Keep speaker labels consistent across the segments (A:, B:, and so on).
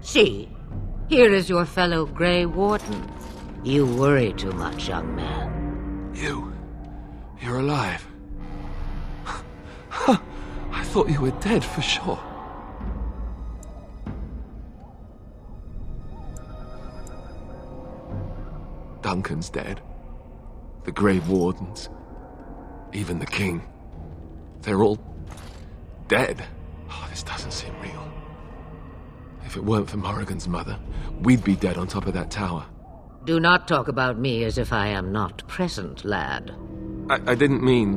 A: See, here is your fellow Grey Warden. You worry too much, young man.
B: You're alive. I thought you were dead for sure. Duncan's dead. The Grey Wardens. Even the King. They're all dead. Oh, this doesn't seem real. If it weren't for Morrigan's mother, we'd be dead on top of that tower.
A: Do not talk about me as if I am not present, lad.
B: I didn't mean...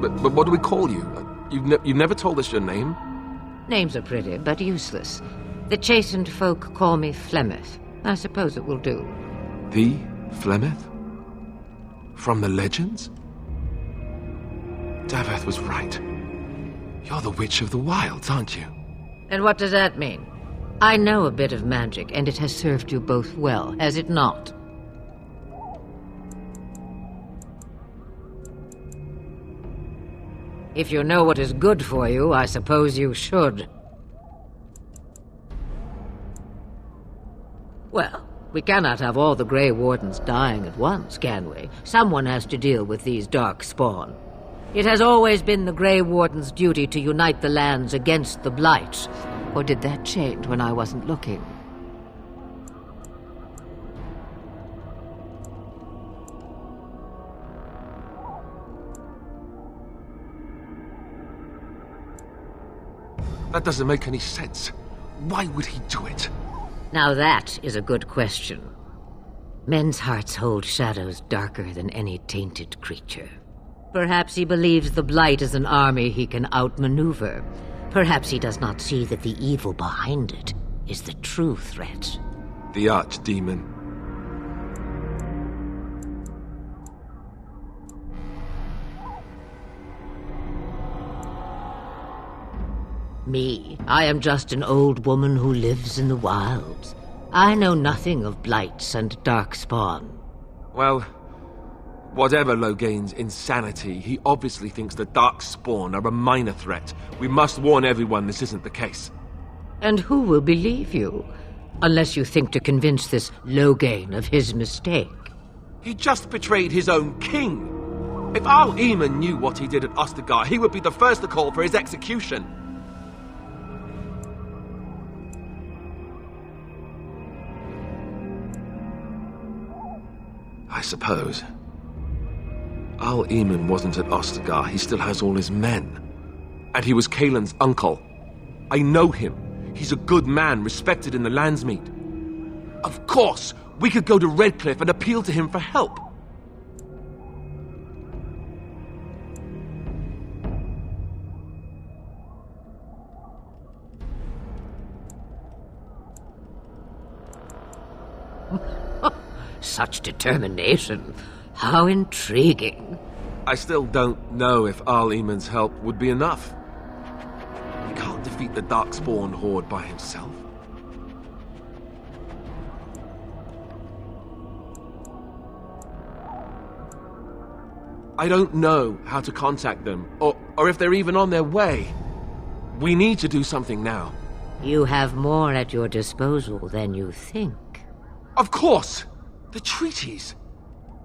B: But what do we call you? You've never told us your name?
A: Names are pretty, but useless. The chastened folk call me Flemeth. I suppose it will do.
B: The Flemeth? From the legends? Daveth was right. You're the Witch of the Wilds, aren't you?
A: And what does that mean? I know a bit of magic, and it has served you both well, has it not? If you know what is good for you, I suppose you should. Well, we cannot have all the Grey Wardens dying at once, can we? Someone has to deal with these dark spawn. It has always been the Grey Warden's duty to unite the lands against the Blight. Or did that change when I wasn't looking?
B: That doesn't make any sense. Why would he do it?
A: Now that is a good question. Men's hearts hold shadows darker than any tainted creature. Perhaps he believes the Blight is an army he can outmaneuver. Perhaps he does not see that the evil behind it is the true threat.
B: The Archdemon.
A: Me, I am just an old woman who lives in the wilds. I know nothing of blights and darkspawn.
B: Well, whatever Loghain's insanity, he obviously thinks the Darkspawn are a minor threat. We must warn everyone this isn't the case.
A: And who will believe you? Unless you think to convince this Loghain of his mistake.
B: He just betrayed his own king. If Al Eamon knew what he did at Ostagar, he would be the first to call for his execution. I suppose. Al Eamon wasn't at Ostagar. He still has all his men. And he was Kaelin's uncle. I know him. He's a good man, respected in the Landsmeet. Of course, we could go to Redcliffe and appeal to him for help.
A: Such determination. How intriguing.
B: I still don't know if Al Eamon's help would be enough. He can't defeat the Darkspawn horde by himself. I don't know how to contact them, or if they're even on their way. We need to do something now.
A: You have more at your disposal than you think.
B: Of course! The treaties!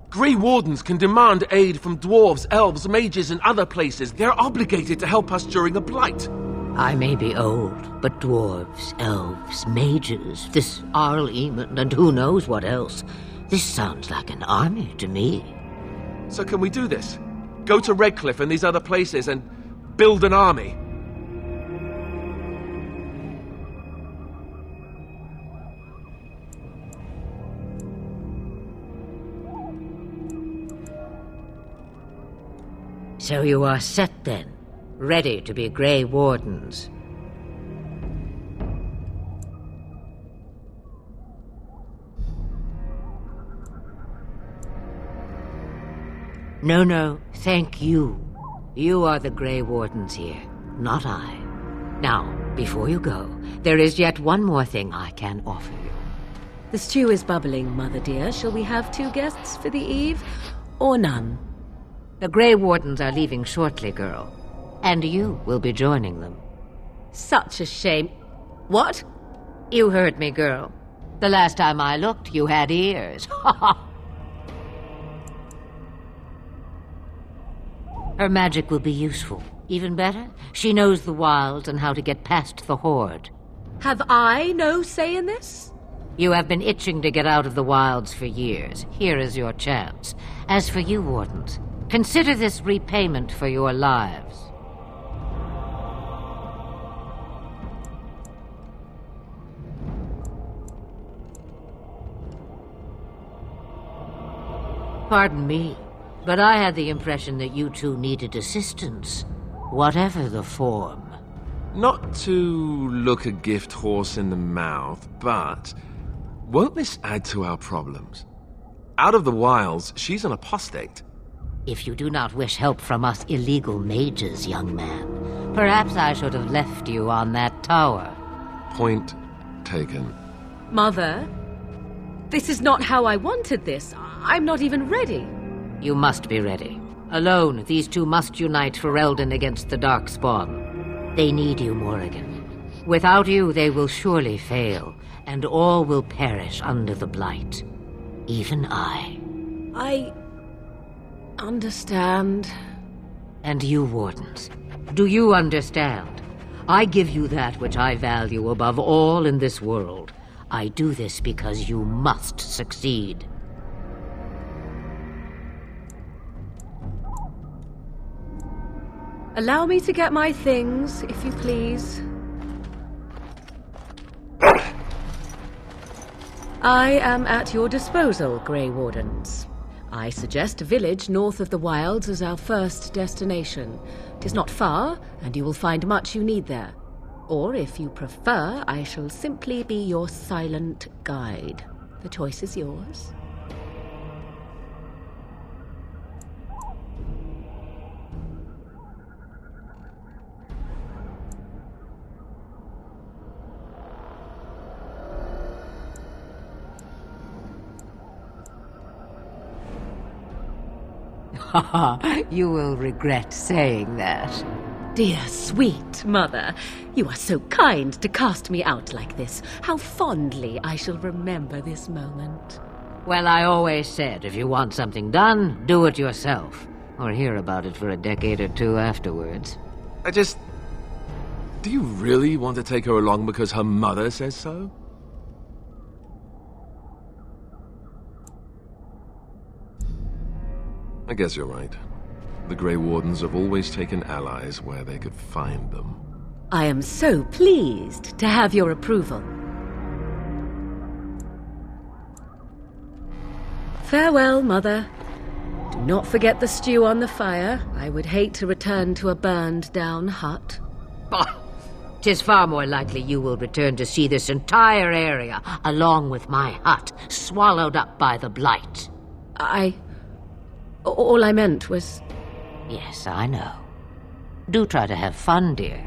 B: Grey Wardens can demand aid from dwarves, elves, mages, and other places. They're obligated to help us during a blight.
A: I may be old, but dwarves, elves, mages, this Arl Eamon, and who knows what else. This sounds like an army to me.
B: So can we do this? Go to Redcliffe and these other places and build an army?
A: So you are set then, ready to be Grey Wardens. No, thank you. You are the Grey Wardens here, not I. Now, before you go, there is yet one more thing I can offer you.
C: The stew is bubbling, Mother dear. Shall we have 2 guests for the eve, or none?
A: The Grey Wardens are leaving shortly, girl. And you will be joining them.
C: Such a shame. What?
A: You heard me, girl. The last time I looked, you had ears. Her magic will be useful. Even better, she knows the wilds and how to get past the Horde.
C: Have I no say in this?
A: You have been itching to get out of the wilds for years. Here is your chance. As for you, Wardens, consider this repayment for your lives. Pardon me, but I had the impression that you two needed assistance, whatever the form.
B: Not to look a gift horse in the mouth, but won't this add to our problems? Out of the wilds, she's an apostate.
A: If you do not wish help from us illegal mages, young man, perhaps I should have left you on that tower.
B: Point taken.
C: Mother, this is not how I wanted this. I'm not even ready.
A: You must be ready. Alone, these two must unite for Eldon against the Darkspawn. They need you, Morrigan. Without you, they will surely fail, and all will perish under the Blight. Even I.
C: I understand.
A: And you, Wardens, do you understand? I give you that which I value above all in this world. I do this because you must succeed.
C: Allow me to get my things, if you please. I am at your disposal, Grey Wardens. I suggest a village north of the wilds as our first destination. It is not far, and you will find much you need there. Or, if you prefer, I shall simply be your silent guide. The choice is yours.
A: You will regret saying that.
C: Dear, sweet mother, you are so kind to cast me out like this. How fondly I shall remember this moment.
A: Well, I always said, if you want something done, do it yourself. Or hear about it for a decade or two afterwards.
B: Do you really want to take her along because her mother says so? I guess you're right. The Grey Wardens have always taken allies where they could find them.
C: I am so pleased to have your approval. Farewell, Mother. Do not forget the stew on the fire. I would hate to return to a burned-down hut.
A: Bah! 'Tis far more likely you will return to see this entire area, along with my hut, swallowed up by the Blight.
C: All I meant was...
A: Yes, I know. Do try to have fun, dear.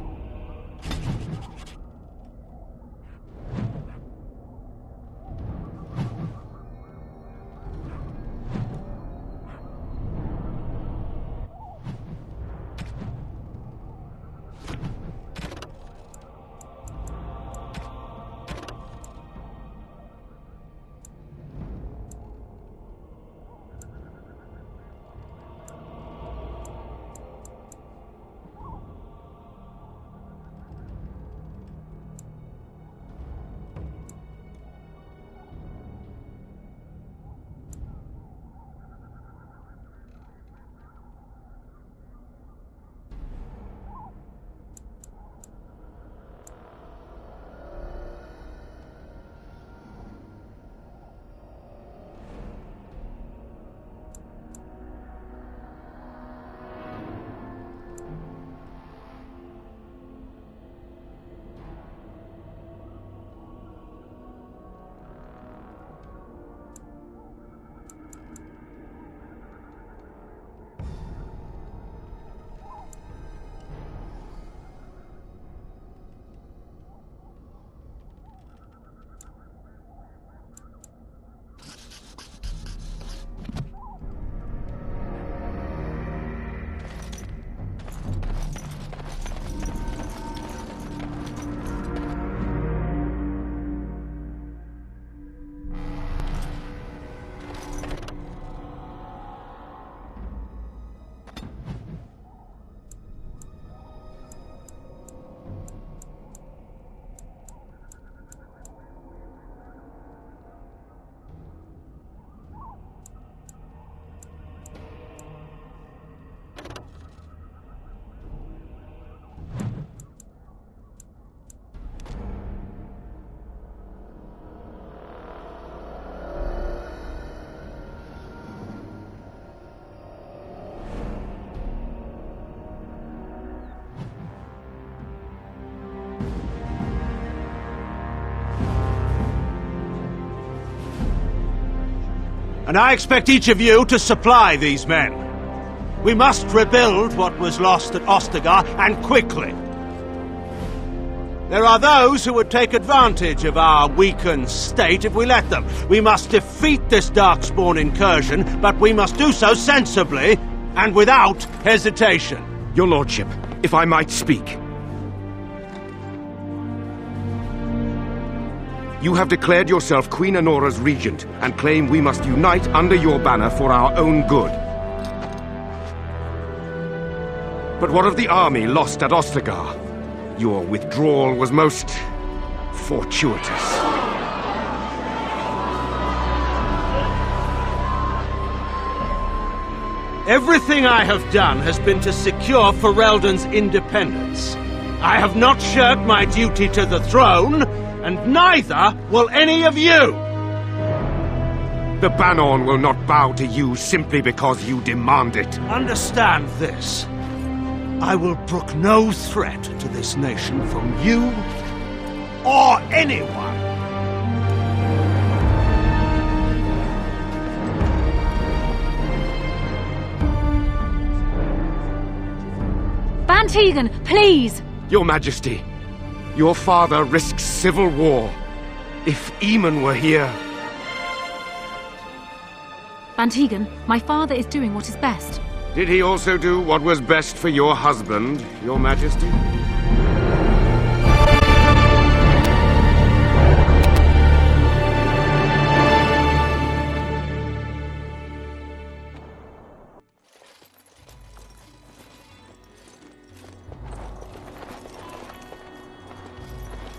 D: And I expect each of you to supply these men. We must rebuild what was lost at Ostagar, and quickly. There are those who would take advantage of our weakened state if we let them. We must defeat this Darkspawn incursion, but we must do so sensibly and without hesitation.
E: Your lordship, if I might speak. You have declared yourself Queen Honora's regent, and claim we must unite under your banner for our own good. But what of the army lost at Ostagar? Your withdrawal was most fortuitous.
D: Everything I have done has been to secure Ferelden's independence. I have not shirked my duty to the throne, and neither will any of you!
E: The Banorn will not bow to you simply because you demand it.
D: Understand this. I will brook no threat to this nation from you or anyone.
F: Bantegan, please!
E: Your Majesty, your father risks civil war. If Eamon were here...
F: Bantegan, my father is doing what is best.
E: Did he also do what was best for your husband, Your Majesty?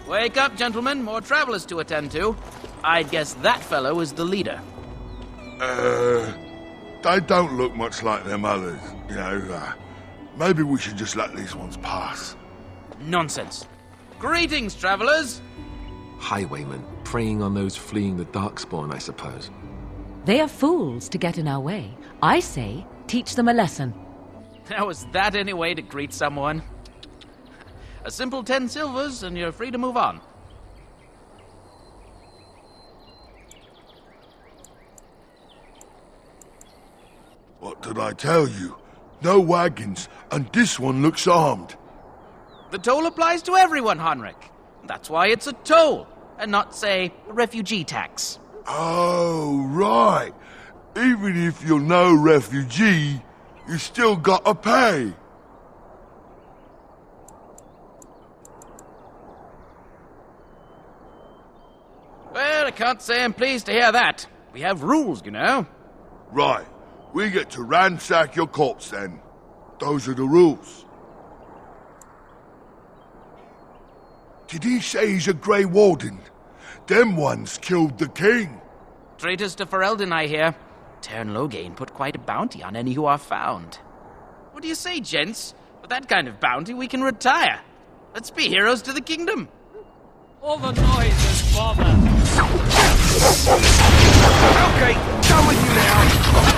G: Wake up, gentlemen. More travelers to attend to. I'd guess that fellow is the leader.
H: They don't look much like them others, you know. Maybe we should just let these ones pass.
G: Nonsense. Greetings, travelers.
B: Highwaymen, preying on those fleeing the Darkspawn, I suppose.
C: They are fools to get in our way. I say, teach them a lesson.
G: Now, is that any way to greet someone? A simple 10 silvers, and you're free to move on.
H: What did I tell you? No wagons, and this one looks armed.
G: The toll applies to everyone, Henrik. That's why it's a toll, and not, say, a refugee tax.
H: Oh, right. Even if you're no refugee, you still gotta pay.
G: Well, I can't say I'm pleased to hear that. We have rules, you know.
H: Right. We get to ransack your corpse then. Those are the rules. Did he say he's a Grey Warden? Them ones killed the king.
G: Traitors to Ferelden, I hear. Tern Logain put quite a bounty on any who are found. What do you say, gents? With that kind of bounty, we can retire. Let's be heroes to the kingdom.
I: All the noise is bother.
E: Okay, done with you now.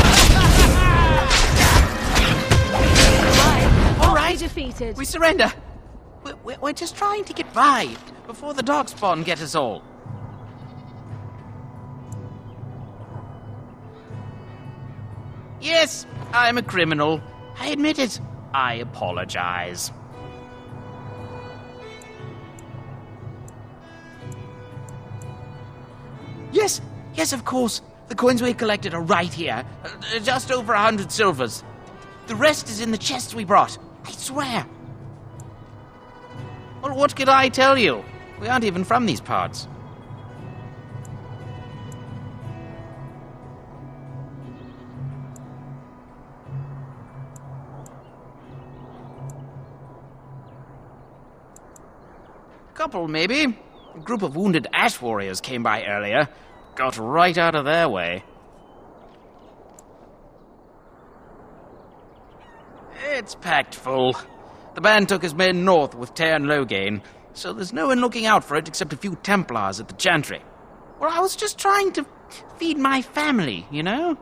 G: All right,
F: Defeated.
G: we surrender. We're just trying to get by before the Darkspawn get us all. Yes, I'm a criminal. I admit it. I apologize. Yes, of course. The coins we collected are right here. Just over 100 silvers. The rest is in the chests we brought. I swear. Well, what could I tell you? We aren't even from these parts. Couple, maybe. A group of wounded ash warriors came by earlier. Got right out of their way. It's packed full. The band took his men north with Tern Logain, so there's no one looking out for it except a few Templars at the Chantry. Well, I was just trying to feed my family, you know?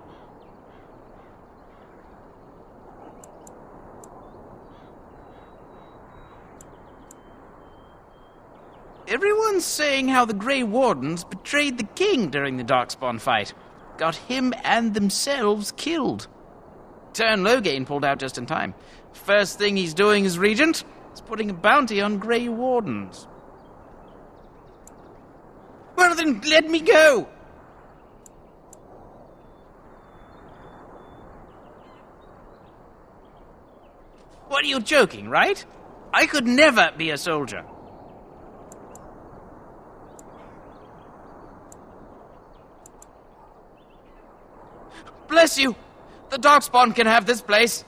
G: Everyone's saying how the Grey Wardens betrayed the king during the Darkspawn fight. got him and themselves killed. Tern Loghain pulled out just in time. First thing he's doing as regent is putting a bounty on Grey Wardens. Well then, let me go! What, are you joking, right? I could never be a soldier. Bless you! The Darkspawn can have this place.